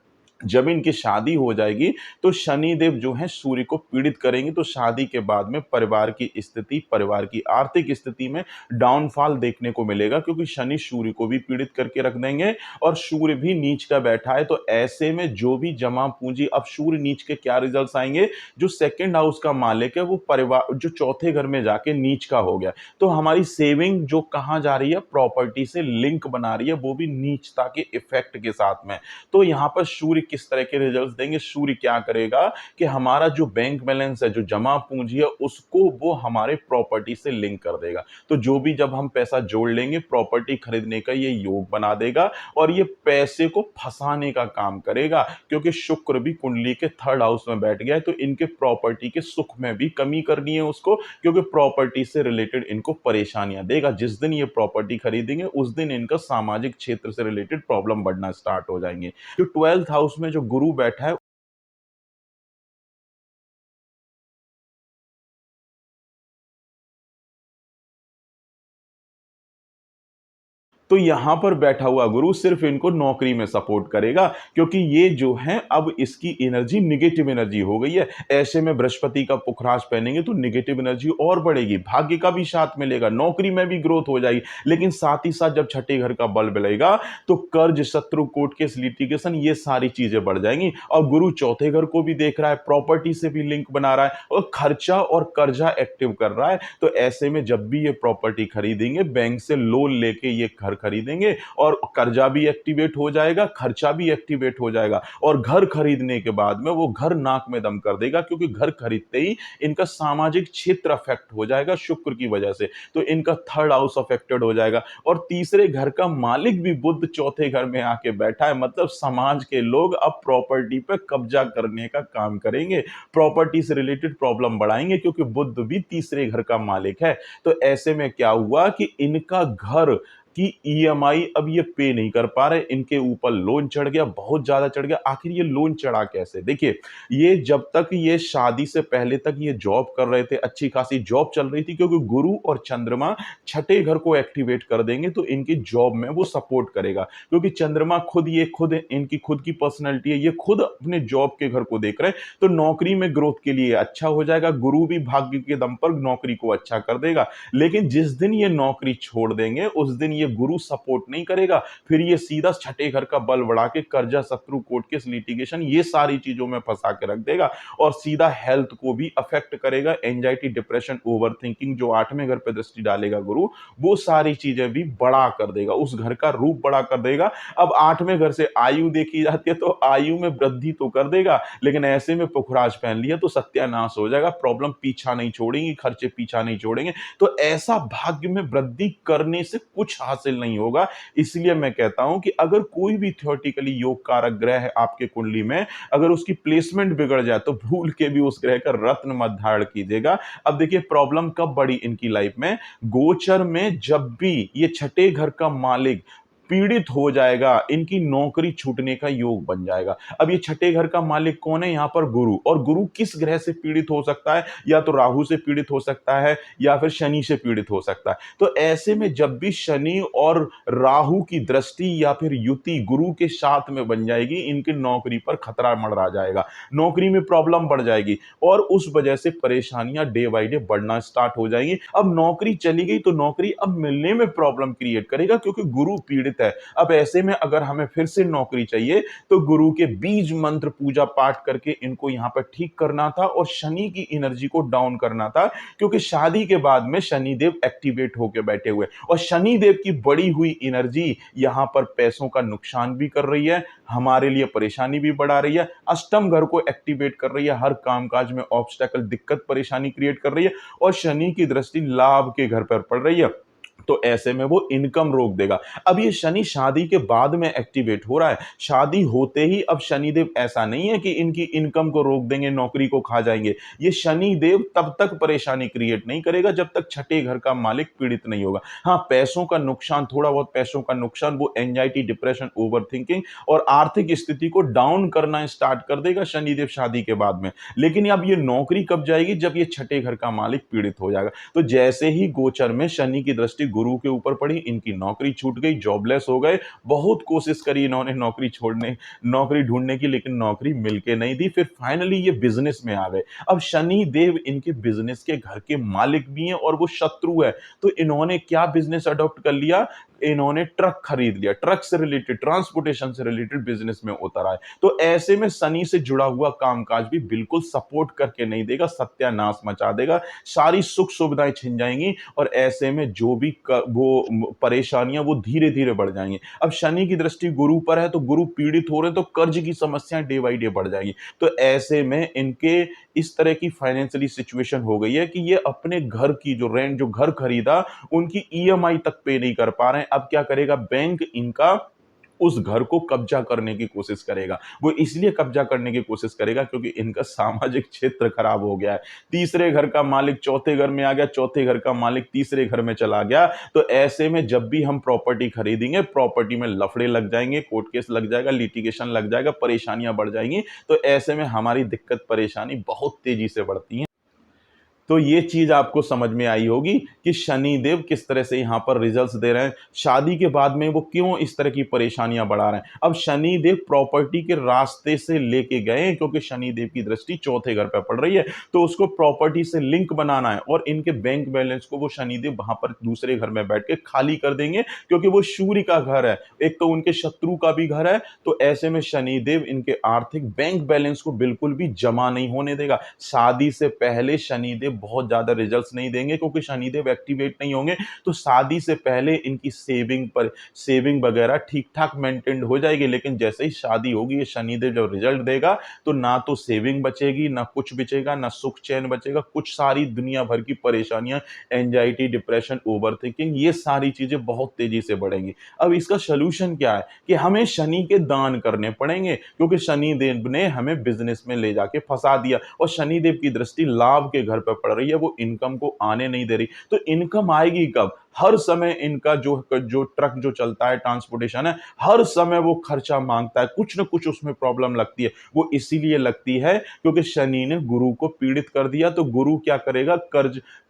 जब इनकी शादी हो जाएगी तो शनिदेव जो है सूर्य को पीड़ित करेंगे, तो शादी के बाद में परिवार की स्थिति, परिवार की आर्थिक स्थिति में डाउनफॉल देखने को मिलेगा, क्योंकि शनि सूर्य को भी पीड़ित करके रख देंगे और सूर्य भी नीच का बैठा है। तो ऐसे में जो भी जमा पूंजी, अब सूर्य नीच के क्या रिजल्ट्स आएंगे? जो सेकंड हाउस का मालिक है वो परिवार जो चौथे घर में जाके नीच का हो गया, तो हमारी सेविंग जो कहाँ जा रही है? प्रॉपर्टी से लिंक बना रही है, वो भी नीचता के इफेक्ट के साथ में। तो यहां पर सूर्य किस तरह के रिजल्ट्स देंगे? सूर्य क्या करेगा कि हमारा जो बैंक बैलेंस है, जो जमा पूंजी है, उसको वो हमारे प्रॉपर्टी से लिंक कर देगा। तो जो भी जब हम पैसा जोड़ लेंगे, प्रॉपर्टी खरीदने का ये योग बना देगा और ये पैसे को फंसाने का काम करेगा, क्योंकि शुक्र भी कुंडली के थर्ड हाउस में बैठ गया है। तो इनके प्रॉपर्टी के सुख में भी कमी करनी है उसको, क्योंकि प्रॉपर्टी से रिलेटेड इनको परेशानियां देगा। जिस दिन ये प्रॉपर्टी खरीदेंगे उस दिन इनका सामाजिक क्षेत्र से रिलेटेड प्रॉब्लम बढ़ना स्टार्ट हो जाएंगे। जो ट्वेल्थ हाउस में जो गुरु बैठा है, तो यहां पर बैठा हुआ गुरु सिर्फ इनको नौकरी में सपोर्ट करेगा, क्योंकि ये जो है अब इसकी एनर्जी निगेटिव एनर्जी हो गई है। ऐसे में बृहस्पति का पुखराज पहनेंगे तो निगेटिव एनर्जी और बढ़ेगी, भाग्य का भी साथ मिलेगा, नौकरी में भी ग्रोथ हो जाएगी। लेकिन साथ ही साथ जब छठे घर का बल मिलेगा तो कर्ज, शत्रु, कोर्ट केस, लिटिगेशन, ये सारी चीजें बढ़ जाएंगी। और गुरु चौथे घर को भी देख रहा है, प्रॉपर्टी से भी लिंक बना रहा है और खर्चा और कर्जा एक्टिव कर रहा है। तो ऐसे में जब भी ये प्रॉपर्टी खरीदेंगे, बैंक से लोन लेके ये घर खरीदेंगे और कर्जा भी एक्टिवेट हो जाएगा, खर्चा भी एक्टिवेट हो जाएगा। और घर खरीदने के बाद में वो घर नाक में दम कर देगा, क्योंकि घर खरीदते ही इनका सामाजिक क्षेत्र अफेक्ट हो जाएगा शुक्र की वजह से। तो इनका थर्ड हाउस अफेक्टेड हो जाएगा। और तीसरे घर का मालिक भी बुध चौथे घर में आके बैठा है, मतलब समाज के लोग अब प्रॉपर्टी पे कब्जा करने का काम करेंगे, प्रॉपर्टी से रिलेटेड प्रॉब्लम बढ़ाएंगे, क्योंकि बुध भी तीसरे घर का मालिक है। तो ऐसे में क्या हुआ कि इनका घर कि ईएमआई अब ये पे नहीं कर पा रहे, इनके ऊपर लोन चढ़ गया, बहुत ज्यादा चढ़ गया। आखिर ये लोन चढ़ा कैसे? देखिए, ये जब तक ये शादी से पहले तक ये जॉब कर रहे थे, अच्छी खासी जॉब चल रही थी, क्योंकि गुरु और चंद्रमा छठे घर को एक्टिवेट कर देंगे तो इनकी जॉब में वो सपोर्ट करेगा, क्योंकि चंद्रमा खुद इनकी खुद की पर्सनैलिटी है, ये खुद अपने जॉब के घर को देख रहे हैं। तो नौकरी में ग्रोथ के लिए अच्छा हो जाएगा, गुरु भी भाग्य के दम पर नौकरी को अच्छा कर देगा। लेकिन जिस दिन ये नौकरी छोड़ देंगे उस दिन ये गुरु सपोर्ट नहीं करेगा, फिर ये सीधा छठे घर का बल बढ़ा के कर्जा, शत्रु, कोर्ट केस, लिटिगेशन, ये सारी चीजों में फंसा के रख देगा और सीधा हेल्थ को भी अफेक्ट करेगा। एंजाइटी, डिप्रेशन, ओवर थिंकिंग, जो आठवें घर पे दृष्टि डालेगा गुरु, वो सारी चीजें भी बड़ा कर देगा, उस घर का रूप बड़ा कर देगा। अब आठवें घर से आयु देखी जाती है तो आयु में वृद्धि तो कर देगा, लेकिन ऐसे में पुखराज पहन लिया तो सत्यानाश हो जाएगा, प्रॉब्लम पीछा नहीं छोड़ेंगी, खर्चे पीछा नहीं छोड़ेंगे। तो ऐसा भाग्य में वृद्धि करने से कुछ हासिल नहीं होगा। इसलिए मैं कहता हूं कि अगर कोई भी थियोरेटिकली योग कारक ग्रह है आपके कुंडली में, अगर उसकी प्लेसमेंट बिगड़ जाए तो भूल के भी उस ग्रह का रत्न मत धारण कीजिएगा। अब देखिए प्रॉब्लम कब बढ़ी इनकी लाइफ में, गोचर में जब भी ये छठे घर का मालिक पीड़ित हो जाएगा, इनकी नौकरी छूटने का योग बन जाएगा। अब ये छठे घर का मालिक कौन है? यहाँ पर गुरु। और गुरु किस ग्रह से पीड़ित हो सकता है? या तो राहु से पीड़ित हो सकता है या फिर शनि से पीड़ित हो सकता है। तो ऐसे में जब भी शनि और राहु की दृष्टि या फिर युति गुरु के साथ में बन जाएगी, इनकी नौकरी पर खतरा मंडरा जाएगा, नौकरी में प्रॉब्लम बढ़ जाएगी और उस वजह से परेशानियां डे बाय डे बढ़ना स्टार्ट हो जाएंगी। अब नौकरी चली गई तो नौकरी अब मिलने में प्रॉब्लम क्रिएट करेगा क्योंकि गुरु पीड़ित है। अब ऐसे में अगर हमें फिर से नौकरी चाहिए तो गुरु के बीज मंत्र पूजा पाठ करके इनको यहां पर ठीक करना था और शनि की एनर्जी को डाउन करना था, क्योंकि शादी के बाद में शनि देव एक्टिवेट होकर बैठे हुए और शनि देव की बढ़ी हुई एनर्जी यहां पर पैसों का नुकसान भी कर रही है, हमारे लिए परेशानी भी बढ़ा रही है, अष्टम घर को एक्टिवेट कर रही है, हर कामकाज में ऑब्स्टेकल दिक्कत परेशानी क्रिएट कर रही है और शनि की दृष्टि लाभ के घर पर पड़ रही है। तो ऐसे में वो इनकम रोक देगा। अब ये शनि शादी के बाद में एक्टिवेट हो रहा है, शादी होते ही अब शनिदेव ऐसा नहीं है कि इनकी इनकम को रोक देंगे, नौकरी को खा जाएंगे। ये शनिदेव तब तक परेशानी क्रिएट नहीं करेगा जब तक छठे घर का मालिक पीड़ित नहीं होगा। हाँ, पैसों का नुकसान, थोड़ा बहुत पैसों का नुकसान वो एंजाइटी, डिप्रेशन, ओवर थिंकिंग और आर्थिक स्थिति को डाउन करना स्टार्ट कर देगा शनिदेव शादी के बाद में। लेकिन अब ये नौकरी कब जाएगी? जब ये छठे घर का मालिक पीड़ित हो जाएगा। तो जैसे ही गोचर में शनि की दृष्टि गुरु के ऊपर पड़ी, इनकी नौकरी छूट गई, जॉबलेस हो गए। बहुत कोशिश करी इन्होंने नौकरी ढूंढने की, लेकिन नौकरी मिलके नहीं दी। फिर फाइनली ये बिजनेस में आ गए। अब शनि देव इनके बिजनेस के घर के मालिक भी हैं और वो शत्रु है। तो इन्होंने क्या बिजनेस अडॉप्ट कर लिया? इन्होंने ट्रक खरीद लिया, ट्रक से रिलेटेड, ट्रांसपोर्टेशन से रिलेटेड बिजनेस में उतर आए। तो ऐसे में शनि से जुड़ा हुआ कामकाज भी बिल्कुल सपोर्ट करके नहीं देगा, सत्यानाश मचा देगा, सारी सुख सुविधाएं छिन जाएंगी और ऐसे में जो भी वो परेशानियां वो धीरे धीरे बढ़ जाएंगी। अब शनि की दृष्टि गुरु पर है तो गुरु पीड़ित हो रहे हैं तो कर्ज की समस्याएं डे बाई डे बढ़ जाएंगी। तो ऐसे में इनके इस तरह की फाइनेंशियली सिचुएशन हो गई है कि ये अपने घर की जो रेंट, जो घर खरीदा, उनकी ईएमआई तक पे नहीं कर पा रहे हैं। अब क्या करेगा? बैंक इनका उस घर को कब्जा करने की कोशिश करेगा। वो इसलिए कब्जा करने की कोशिश करेगा क्योंकि इनका सामाजिक क्षेत्र खराब हो गया है। तीसरे घर का मालिक चौथे घर में आ गया, चौथे घर का मालिक तीसरे घर में चला गया। तो ऐसे में जब भी हम प्रॉपर्टी खरीदेंगे, प्रॉपर्टी में लफड़े लग जाएंगे, कोर्ट केस लग जाएगा, लिटिगेशन लग जाएगा, परेशानियां बढ़ जाएंगी। तो ऐसे में हमारी दिक्कत परेशानी बहुत तेजी से बढ़ती है। तो ये चीज आपको समझ में आई होगी कि शनि देव किस तरह से यहाँ पर रिजल्ट्स दे रहे हैं, शादी के बाद में वो क्यों इस तरह की परेशानियां बढ़ा रहे हैं। अब शनि देव प्रॉपर्टी के रास्ते से लेके गए क्योंकि शनि देव की दृष्टि चौथे घर पर पड़ रही है, तो उसको प्रॉपर्टी से लिंक बनाना है और इनके बैंक बैलेंस को वो शनि देव वहां पर दूसरे घर में बैठ के खाली कर देंगे क्योंकि वो सूर्य का घर है, एक तो उनके शत्रु का भी घर है। तो ऐसे में शनि देव इनके आर्थिक बैंक बैलेंस को बिल्कुल भी जमा नहीं होने देगा। शादी से पहले शनि देव बहुत ज्यादा रिजल्ट्स नहीं देंगे क्योंकि शनिदेव एक्टिवेट नहीं होंगे। तो शादी से पहले इनकी सेविंग वगैरह ठीक ठाक मेंटेन हो जाएगी, लेकिन जैसे ही शादी होगी ये शनिदेव जब रिजल्ट देगा तो ना तो सेविंग बचेगी, ना कुछ बचेगा, ना सुख चैन बचेगा, कुछ सारी दुनिया भर की परेशानियां, एंजाइटी, डिप्रेशन, ओवर थिंकिंग, ये सारी चीजें बहुत तेजी से बढ़ेंगी। अब इसका सोल्यूशन क्या है कि हमें शनि के दान करने पड़ेंगे क्योंकि शनिदेव ने हमें बिजनेस में ले जाके फंसा दिया और शनिदेव की दृष्टि लाभ के घर पर पड़ रही है, वो इनकम को आने नहीं दे रही। तो इनकम आएगी कब? हर समय इनका जो जो ट्रक जो चलता है, ट्रांसपोर्टेशन है, हर समय वो खर्चा मांगता है, कुछ ना कुछ उसमें प्रॉब्लम लगती है। वो इसीलिए लगती है क्योंकि शनि ने गुरु को पीड़ित कर दिया। तो गुरु क्या करेगा?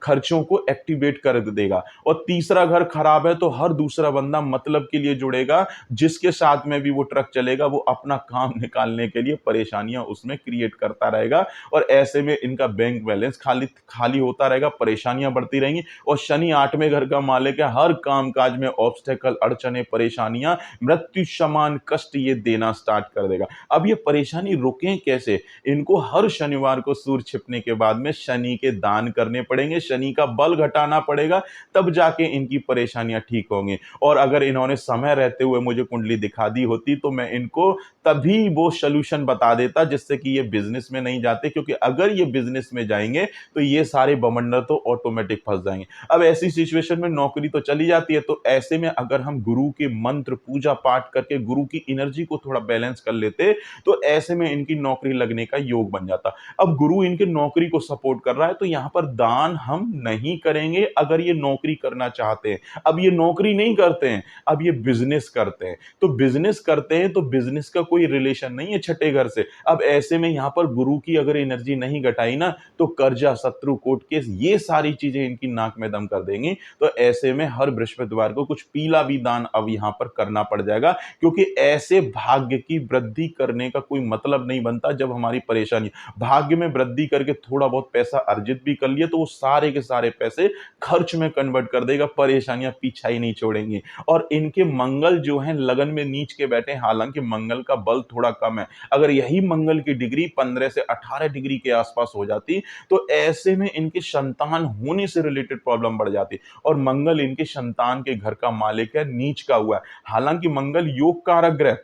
खर्चों को एक्टिवेट कर देगा। और तीसरा घर खराब है तो हर दूसरा बंदा मतलब के लिए जुड़ेगा, जिसके साथ में भी वो ट्रक चलेगा वो अपना काम निकालने के लिए परेशानियां उसमें क्रिएट करता रहेगा और ऐसे में इनका बैंक बैलेंस खाली खाली होता रहेगा, परेशानियां बढ़ती रहेंगी। और शनि आठवें घर का मालिक है, हर कामकाज में ऑब्स्टेकल, अड़चने, परेशानियां, मृत्यु समान कष्ट ये देना स्टार्ट कर देगा। अब ये परेशानी रुकें कैसे? इनको हर शनिवार को सूर्य छिपने के बाद में शनि के दान करने पड़ेंगे, शनि का बल घटाना पड़ेगा, तब जाके इनकी परेशानियां ठीक होंगी। और अगर इन्होंने समय रहते हुए मुझे कुंडली दिखा दी होती तो मैं इनको तभी वो सोल्यूशन बता देता जिससे कि ये बिजनेस में नहीं जाते, क्योंकि अगर ये बिजनेस में जाएंगे तो ये सारे बमंडर तो ऑटोमेटिक फंस जाएंगे। अब ऐसी सिचुएशन में नौकरी तो चली जाती है। तो ऐसे में अगर हम गुरु के मंत्र पूजा पाठ करके गुरु की एनर्जी को थोड़ा बैलेंस कर लेते, तो ऐसे में इनकी नौकरी लगने का योग बन जाता। अब गुरु इनके नौकरी को सपोर्ट कर रहा है, तो यहां पर दान हम नहीं करेंगे अगर ये नौकरी करना चाहते हैं। अब ये नौकरी नहीं करते हैं, अब ये बिजनेस करते हैं। तो बिजनेस करते हैं तो बिजनेस का कोई रिलेशन नहीं है छठे घर से। अब ऐसे में यहां पर गुरु की अगर एनर्जी नहीं घटाई ना, तो कर्जा, शत्रु, कोर्ट केस, ये सारी चीजें इनकी नाक में दम कर देंगी। तो ऐसे में हर बृहस्पतिवार को कुछ पीला भी दान अब यहां पर करना पड़ जाएगा, क्योंकि ऐसे भाग्य की वृद्धि करने का कोई मतलब नहीं बनता। जब हमारी परेशानी, भाग्य में वृद्धि करके थोड़ा बहुत पैसा अर्जित भी कर लिया, तो वो सारे के सारे पैसे खर्च में कन्वर्ट कर देगा, परेशानियां पीछा ही नहीं छोड़ेंगी। और इनके मंगल जो है लगन में नीच के बैठे, हालांकि मंगल का बल थोड़ा कम है। अगर यही मंगल की डिग्री 15 से 18 डिग्री के आसपास हो जाती, तो ऐसे में इनके संतान होने से रिलेटेड प्रॉब्लम बढ़ जाती। और मंगल इनके संतान के घर का मालिक है, नीच का हुआ है। हालांकि मंगल योग कारक ग्रह,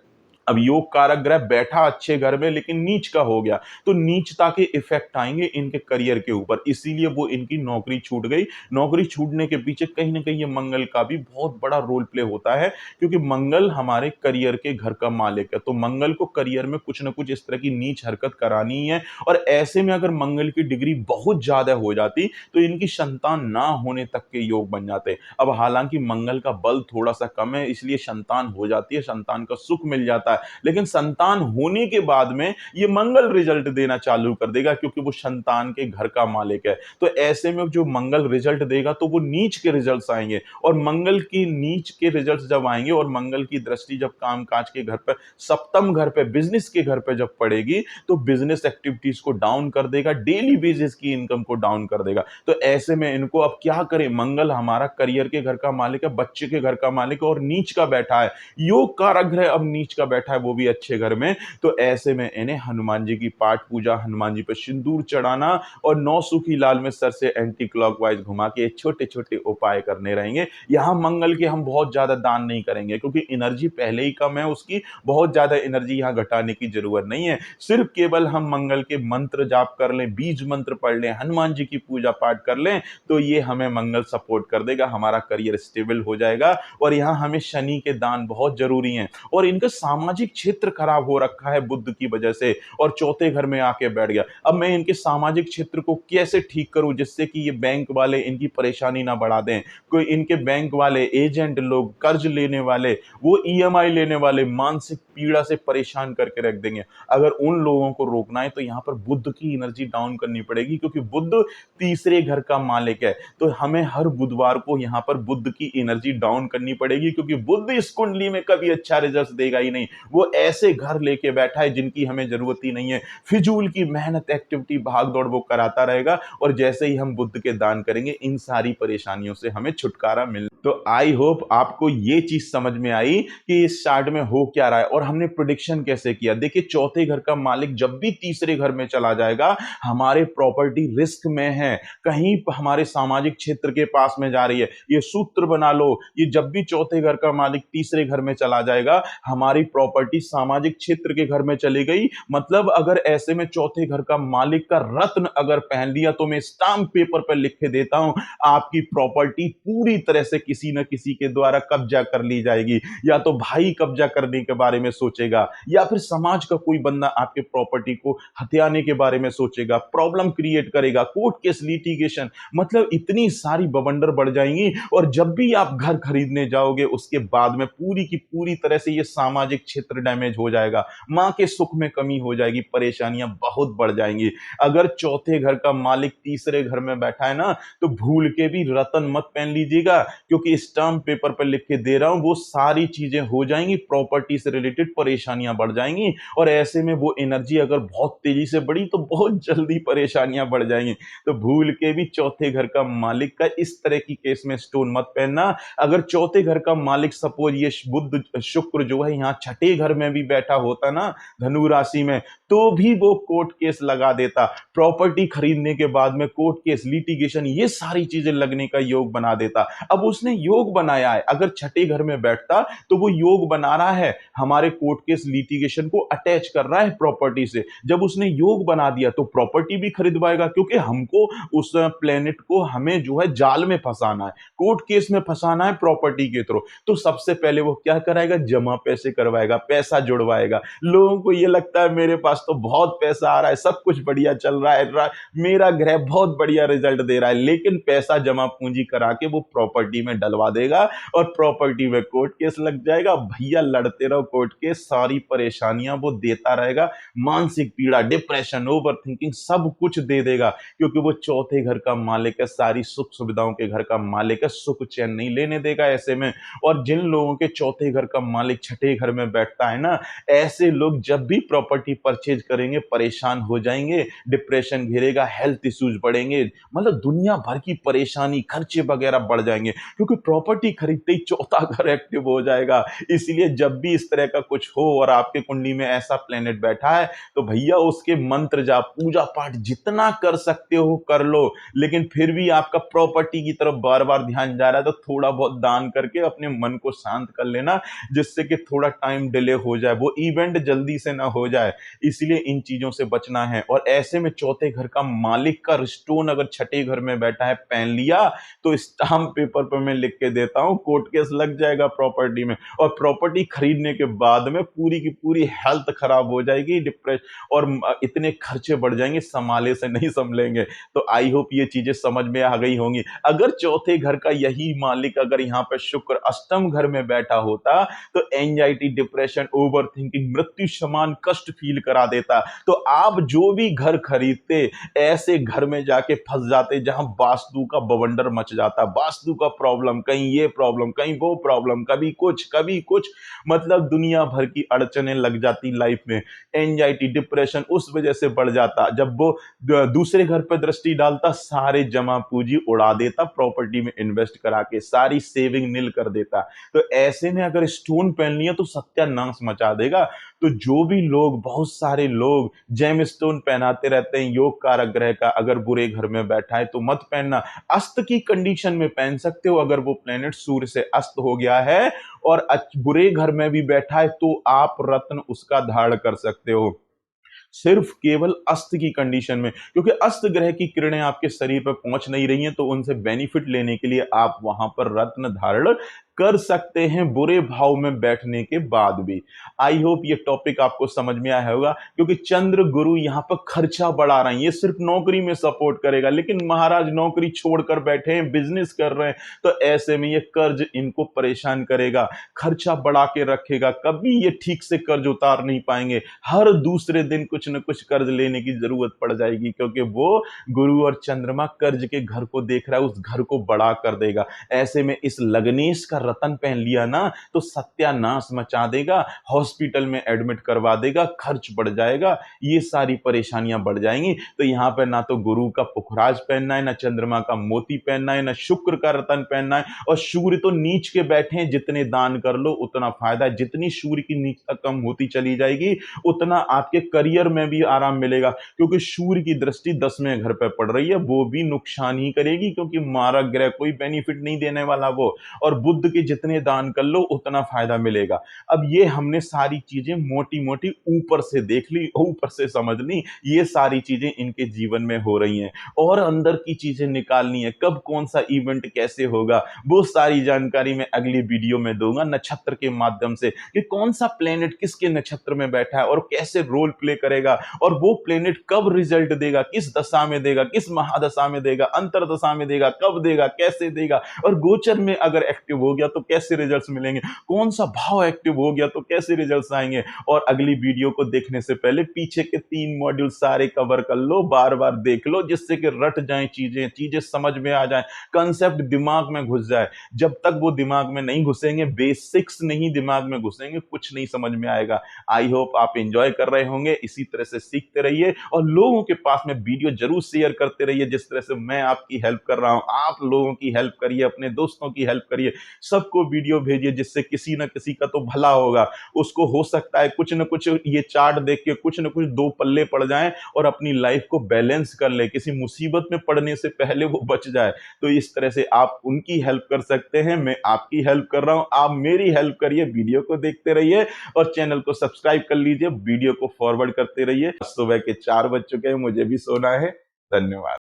अब योग कारक ग्रह बैठा अच्छे घर में लेकिन नीच का हो गया, तो नीचता के इफेक्ट आएंगे इनके करियर के ऊपर, इसीलिए वो इनकी नौकरी छूट गई। नौकरी छूटने के पीछे कहीं ना कहीं ये मंगल का भी बहुत बड़ा रोल प्ले होता है, क्योंकि मंगल हमारे करियर के घर का मालिक है। तो मंगल को करियर में कुछ ना कुछ इस तरह की नीच हरकत करानी ही है। और ऐसे में अगर मंगल की डिग्री बहुत ज्यादा हो जाती, तो इनकी संतान ना होने तक के योग बन जाते। अब हालांकि मंगल का बल थोड़ा सा कम है, इसलिए संतान हो जाती है, संतान का सुख मिल जाता है। लेकिन संतान होने के बाद में ये मंगल रिजल्ट देना चालू कर देगा, क्योंकि वो संतान के घर का मालिक है। तो ऐसे में जो मंगल रिजल्ट देगा, तो वो नीच के रिजल्ट्स आएंगे। और मंगल की नीच के रिजल्ट्स जब आएंगे और मंगल की दृष्टि जब काम काज के घर पर, सप्तम घर पे, बिजनेस के घर पे जब पड़ेगी, तो बिजनेस एक्टिविटीज को डाउन कर देगा, डेली बेसिस की इनकम को डाउन कर देगा। तो ऐसे में इनको अब क्या करें, मंगल हमारा करियर के घर का मालिक है, बच्चे के घर का मालिक है, और नीच का बैठा है, योग कारक ग्रह अब नीच का बैठा है, वो भी अच्छे घर में। तो ऐसे में इन्हें हनुमान जी की पाठ पूजा, हनुमान जी पर सिंदूर चढ़ाना और 9 सूखी लाल में सर से एंटी क्लॉकवाइज घुमा के छोटे छोटे उपाय करने रहेंगे। यहां मंगल के हम बहुत ज्यादा दान नहीं करेंगे, क्योंकि एनर्जी पहले ही कम है उसकी, बहुत ज्यादा एनर्जी यहां घटाने की जरूरत नहीं है। सिर्फ केवल हम मंगल के मंत्र जाप कर लें, बीज मंत्र पढ़ लें, हनुमान जी की पूजा पाठ कर लें, तो ये हमें मंगल सपोर्ट कर देगा, हमारा करियर स्टेबल हो जाएगा। और यहां हमें शनि के दान बहुत जरूरी हैं। और इनका सामाजिक क्षेत्र खराब हो रखा है बुध की वजह से, और चौथे घर में आके बैठ गया। अब मैं इनके सामाजिक क्षेत्र को कैसे ठीक करूं, जिससे कि ये बैंक वाले इनकी परेशानी ना बढ़ा दें। कोई इनके बैंक वाले एजेंट लोग, कर्ज लेने वाले, वो ईएमआई लेने वाले, मानसिक पीड़ा से परेशान करके रख देंगे। अगर उन लोगों को रोकना है, तो यहाँ पर बुध की एनर्जी डाउन करनी पड़ेगी, क्योंकि बुध तीसरे घर का मालिक है। तो हमें हर बुधवार को यहाँ पर बुध की एनर्जी डाउन करनी पड़ेगी, क्योंकि बुध इस कुंडली में कभी अच्छा रिजल्ट देगा ही नहीं। वो ऐसे घर लेके बैठा है जिनकी हमें जरूरत ही नहीं है। फिजूल की मेहनत, एक्टिविटी, भाग दौड़ वो कराता रहेगा। और जैसे ही हम बुद्ध के दान करेंगे, इन सारी परेशानियों से हमें छुटकारा मिल। तो आई होप आपको ये चीज समझ में आई कि इस चार्ट में हो क्या रहा है और हमने प्रेडिक्शन कैसे किया। देखिए, चौथे घर का मालिक जब भी तीसरे घर में चला जाएगा, हमारे प्रॉपर्टी रिस्क में है, कहीं हमारे सामाजिक क्षेत्र के पास में जा रही है। ये सूत्र बना लो, ये जब भी चौथे घर का मालिक तीसरे घर में चला जाएगा, हमारी प्रॉपर्टी सामाजिक क्षेत्र के घर में चली गई। मतलब अगर ऐसे में चौथे घर का मालिक का रत्न अगर पहन लिया, तो मैं स्टाम्प पेपर पर लिख के देता हूं, आपकी प्रॉपर्टी पूरी तरह से किसी न किसी के द्वारा कब्जा कर ली जाएगी। या तो भाई कब्जा करने के बारे में सोचेगा, या फिर समाज का कोई बंदा आपके प्रॉपर्टी को हथियाने के बारे में सोचेगा, प्रॉब्लम क्रिएट करेगा, कोर्ट केस, लिटिगेशन, मतलब इतनी सारी बवंडर बढ़ जाएंगी। और जब भी आप घर खरीदने जाओगे, उसके बाद में पूरी की पूरी तरह से ये सामाजिक क्षेत्र डैमेज हो जाएगा, मां के सुख में कमी हो जाएगी, परेशानियां बहुत बढ़ जाएंगी। अगर चौथे घर का मालिक तीसरे घर में बैठा है ना, तो भूल के भी रतन मत पहन लीजिएगा, क्योंकि स्टाम्प पेपर पर लिख के दे रहा हूं, वो सारी चीजें हो जाएंगी, प्रॉपर्टी से रिलेटेड परेशानियां बढ़ जाएंगी। और ऐसे में वो एनर्जी अगर बहुत तेजी से बढ़ी, तो बहुत जल्दी परेशानियां बढ़ जाएंगी। तो भूल के भी चौथे घर का मालिक का इस तरह की केस में स्टोन मत पहनना। अगर चौथे घर का मालिक सपोज ये बुध शुक्र जो है यहाँ छठे घर में भी बैठा होता ना, धनु राशि में, तो भी वो कोर्ट केस लगा देता, प्रॉपर्टी खरीदने के बाद में कोर्ट केस, लिटिगेशन, ये सारी चीजें लगने का योग बना देता। अब उसने उसने योग बनाया है। अगर छठे घर में बैठता तो वो योग बना रहा है, हमारे कोर्ट केस लिटिगेशन को अटैच कर रहा है प्रॉपर्टी से। जब उसने योग बना दिया तो प्रॉपर्टी भी खरीदवाएगा, क्योंकि हमको उस प्लेनेट को हमें जो है जाल में फंसाना है, कोर्ट केस में फंसाना है प्रॉपर्टी के थ्रू। तो सबसे पहले वो क्या कराएगा, जमा पैसे करवाएगा, पैसा जुड़वाएगा। लोगों को ये लगता है मेरे पास तो बहुत पैसा आ रहा है, सब कुछ बढ़िया चल रहा है, मेरा ग्रह बहुत बढ़िया रिजल्ट दे रहा है, लेकिन पैसा जमा पूंजी करा के वो प्रॉपर्टी में डलवा देगा और प्रॉपर्टी में कोर्ट केस लग जाएगा। भैया लड़ते रहो कोर्ट केस, सारी परेशानियां वो देता रहेगा, मानसिक पीड़ा, डिप्रेशन, ओवर थिंकिंग सब कुछ दे देगा, क्योंकि वो चौथे घर का मालिक है, सारी सुख सुविधाओं के घर का मालिक है, सुख चैन नहीं लेने देगा ऐसे में। और जिन लोगों के चौथे घर का मालिक छठे घर में बैठता है ना, ऐसे लोग जब भी प्रॉपर्टी परचेज करेंगे परेशान हो जाएंगे, डिप्रेशन घेरेगा, हेल्थ इश्यूज बढ़ेंगे, मतलब दुनिया भर की परेशानी, खर्चे वगैरह बढ़ जाएंगे, क्योंकि प्रॉपर्टी खरीदते ही चौथा घर एक्टिव हो जाएगा। इसलिए जब भी इस तरह का कुछ हो और आपके कुंडली में ऐसा प्लेनेट बैठा है तो भैया उसके मंत्र जाप, पूजा पाठ जितना कर सकते हो कर लो, लेकिन फिर भी आपका प्रॉपर्टी की तरफ बार बार ध्यान जा रहा है तो थोड़ा बहुत दान करके अपने मन को शांत कर लेना, जिससे कि थोड़ा टाइम डिले हो जाए, वो इवेंट जल्दी से ना हो जाए। इसलिए इन चीजों से बचना है। और ऐसे में चौथे घर का मालिक का स्टोन अगर छठे घर में बैठा है, पहन लिया, तो स्टाम्प पेपर पर मैं लिख के देता हूं कोर्ट केस लग जाएगा प्रॉपर्टी में, और प्रॉपर्टी खरीदने के बाद में पूरी की पूरी हेल्थ खराब हो जाएगी, डिप्रेशन और इतने खर्चे बढ़ जाएंगे, संभाले से नहीं संभलेंगे। तो आई होप ये चीजें समझ में आ गई होंगी। अगर चौथे घर का यही मालिक अगर यहाँ पे शुक्र अष्टम घर में बैठा होता तो एंजाइटी, डिप्रेशन, ओवर थिंकिंग, मृत्यु समान कष्ट फील करा देता। तो आप जो भी घर खरीदते ऐसे घर में जाके फंस जाते जहां वास्तु का बवंडर मच जाता, वास्तु का प्रॉब्लम, कहीं ये प्रॉब्लम, कहीं वो प्रॉब्लम, कभी कुछ, मतलब दुनिया भर की अड़चने लग जाती लाइफ में। एंजाइटी, डिप्रेशन उस वजह से बढ़ जाता। जब वो दूसरे घर पर दृष्टि डालता, सारे जमा पूंजी उड़ा देता, प्रॉपर्टी में इन्वेस्ट करा के सारी सेविंग नील कर देता। तो ऐसे में अगर स्टोन पहन लिया तो सत्यानाश मचा देगा। तो जो भी लोग, बहुत सारे लोग जेम स्टोन पहनाते रहते हैं योग कारक ग्रह का, अगर बुरे घर में बैठा है तो मत पहनना। अस्त की कंडीशन में पहन सकते हो, अगर वो प्लेनेट सूर्य से अस्त हो गया है और बुरे घर में भी बैठा है तो आप रत्न उसका धारण कर सकते हो, सिर्फ केवल अस्त की कंडीशन में, क्योंकि अस्त ग्रह की किरणें आपके शरीर पर पहुंच नहीं रही हैं, तो उनसे बेनिफिट लेने के लिए आप वहां पर रत्न धारण कर सकते हैं बुरे भाव में बैठने के बाद भी। आई होप ये टॉपिक आपको समझ में आया होगा, क्योंकि चंद्र गुरु यहां पर खर्चा बढ़ा रहे हैं, ये सिर्फ नौकरी में सपोर्ट करेगा, लेकिन महाराज नौकरी छोड़कर बैठे हैं, बिजनेस कर रहे हैं, तो ऐसे में ये कर्ज इनको परेशान करेगा, खर्चा बढ़ा के रखेगा, कभी ये ठीक से कर्ज उतार नहीं पाएंगे, हर दूसरे दिन कुछ न कुछ कर्ज लेने की जरूरत पड़ जाएगी, क्योंकि वो गुरु और चंद्रमा कर्ज के घर को देख रहा है, उस घर को बड़ा कर देगा। ऐसे में इस लग्नेश का रतन पहन लिया ना तो सत्यानाश मचा देगा, हॉस्पिटल में एडमिट करवा देगा, खर्च बढ़ जाएगा, ये सारी परेशानियां बढ़ जाएंगी। तो यहां पर ना तो गुरु का पुखराज पहनना है, ना चंद्रमा का मोती पहनना है, ना शुक्र का रतन पहनना है। और सूर्य तो नीच के बैठे हैं, जितने दान कर लो उतना फायदा है, जितनी सूर्य की नीचता कम होती चली जाएगी उतना आपके करियर में भी आराम मिलेगा, क्योंकि सूर्य की दृष्टि 10वें घर पर पड़ रही है, वो भी नुकसान ही करेगी, क्योंकि मारक ग्रह, कोई बेनिफिट नहीं देने वाला वो। और बुध के जितने दान कर लो उतना फायदा मिलेगा। अब ये हमने सारी चीजें मोटी मोटी ऊपर से देख ली, ऊपर से समझ ली, ये सारी चीजें इनके जीवन में हो रही हैं, और अंदर की चीजें निकालनी है, कब कौन सा इवेंट कैसे होगा वो सारी जानकारी मैं अगली वीडियो में दूंगा नक्षत्र के माध्यम से, कि कौन सा प्लेनेट किसके नक्षत्र में बैठा है और कैसे रोल प्ले करेगा, और वो प्लेनेट कब रिजल्ट देगा, किस दशा में देगा, किस महादशा में देगा, अंतर दशा में देगा, कब देगा, कैसे देगा, और गोचर में अगर एक्टिव हो गया तो कैसे रिजल्ट्स मिलेंगे, कौन सा भाव एक्टिव हो गया तो कैसे रिजल्ट्स आएंगे। और अगली वीडियो को देखने से पहले पीछे के 3 मॉड्यूल सारे कवर कर लो, बार बार देख लो, जिससे कि रट जाए चीजें, चीजें समझ में आ जाए, कंसेप्ट दिमाग में घुस जाए। जब तक वो दिमाग में नहीं घुसेंगे, बेसिक्स नहीं दिमाग में घुसेंगे, कुछ नहीं समझ में आएगा। आई होप आप एंजॉय कर रहे होंगे, इसी तरह से सीखते रहिए और लोगों के पास में वीडियो जरूर शेयर करते रहिए, जिस तरह से मैं आपकी हेल्प कर रहा हूं, आप लोगों की हेल्प करिए, अपने दोस्तों की हेल्प करिए, सबको वीडियो भेजिए, जिससे किसी न किसी का तो भला होगा। उसको हो सकता है कुछ न कुछ ये चार्ट देख के कुछ न कुछ दो पल्ले पड़ जाएं और अपनी लाइफ को बैलेंस कर ले, किसी मुसीबत में पड़ने से पहले वो बच जाए। तो इस तरह से आप उनकी हेल्प कर सकते हैं, मैं आपकी हेल्प कर रहा हूं, आप मेरी हेल्प करिए, वीडियो को देखते रहिए और चैनल को सब्सक्राइब कर लीजिए, वीडियो को फॉरवर्ड करते रहिए। सुबह के 4 बज चुके हैं, मुझे भी सोना है। धन्यवाद।